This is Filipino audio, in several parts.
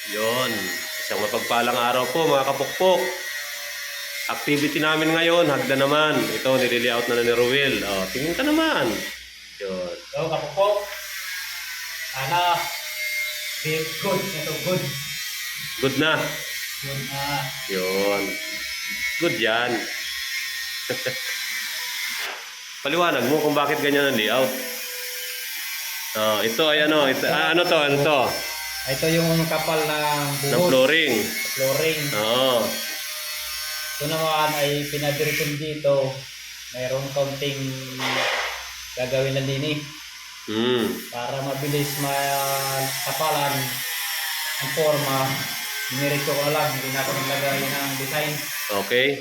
Yon, isang mapagpalang araw po mga kapukpok. Activity namin ngayon, hagda naman. Ito, nililiaut na ni Ruel. Oh, tingin ka naman. Yon. So, kapukpok. Sana, good. Ito, good. Good na. Yun na. Yon. Good yan. Paliwanag mo kung bakit ganyan ang layout. Oh, ito ay ano, ito, ano to? Ito yung kapal ng Ng buhos. flooring. Flooring. Oo. Ito naman ay pinabiriton dito. Mayroong kaunting gagawin na linis para mabilis makapalan ang forma. Diniretso ko na lang. Hindi na ako naglagay ng design. Okay.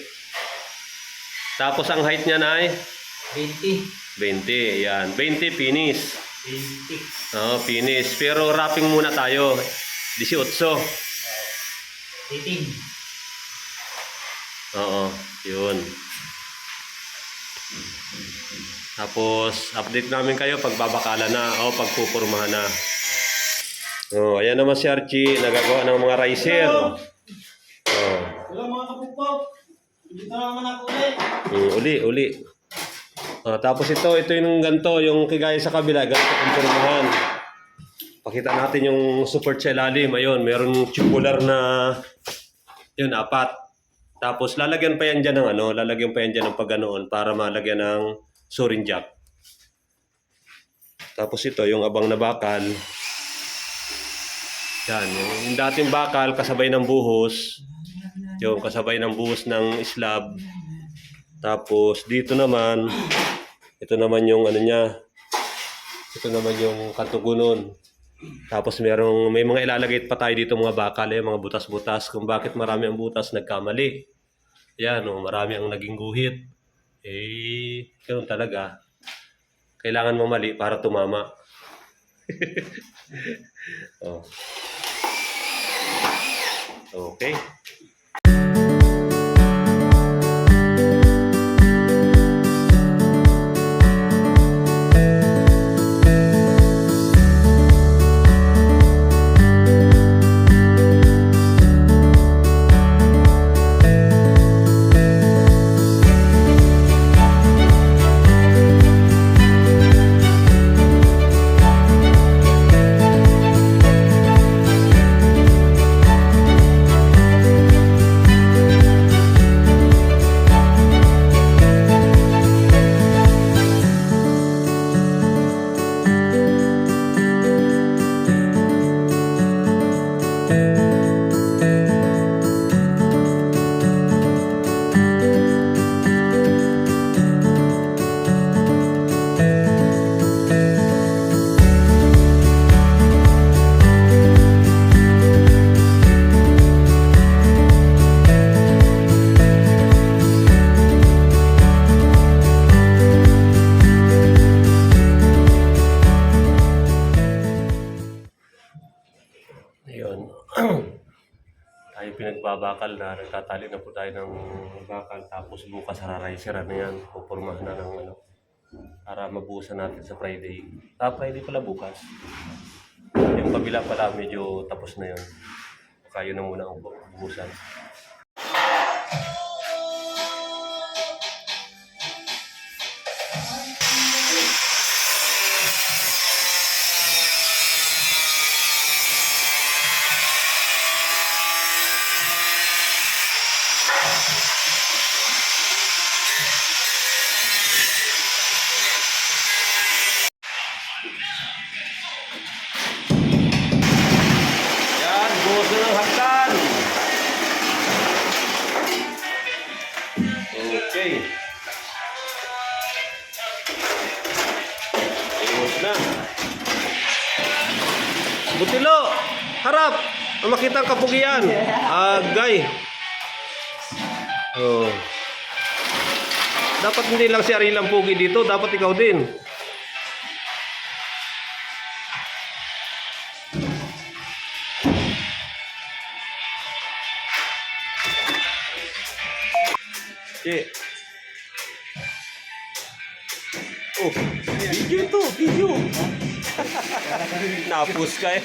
Tapos ang height niya na ay 20. 20. Yan. 20 finish. 20. Oo, finish. Pero wrapping muna tayo. 18. 18. Oo, yun. Tapos, update namin kayo pag babakala na o pagpupurmahan na. Oh, ayan naman si Archie, nagagawa ng mga riser. Oh. Hello mga kapukpok. Dito naman ako ulit. Uli. Tapos ito yung ganito, yung kigaya sa kabila, ganito ang purmahan. Pakita natin yung support sa ilalim. Ayun, meron tubular na, yun, 4. Tapos lalagyan pa yan dyan ng lalagyan pa yan dyan ng paganoon para malagyan ng soaring jack. Tapos ito, yung abang na bakal. Yan, yung dating bakal kasabay ng buhos. Yung kasabay ng buhos ng slab. Tapos dito naman, ito naman yung niya. Ito naman yung katugunon. Tapos may mga ilalagay pa tayo dito mga bakal, mga butas-butas. Kung bakit marami ang butas, nagkamali. Yan, marami ang naging guhit. Ganun talaga. Kailangan mamali para tumama. Oh. Okay. Ayun. Tayo pinagbabakal na, nagtatali na po tayo ng bakal. Tapos bukas harariser yan. Pupurmahan na ng para mabuhusan natin sa Friday. Friday pala bukas. Yung kabila pala medyo tapos na yun. Kaya na muna ang buhusan. Yan, buhos na ng hagdan. Okay. Buhos na. Butilo, harap. Makita ang kapugian. Agay. Oh. Dapat hindi lang si Ariel ang pugi dito, dapat ikaw din. Okay. Oh, video ito, video. Napus ka eh.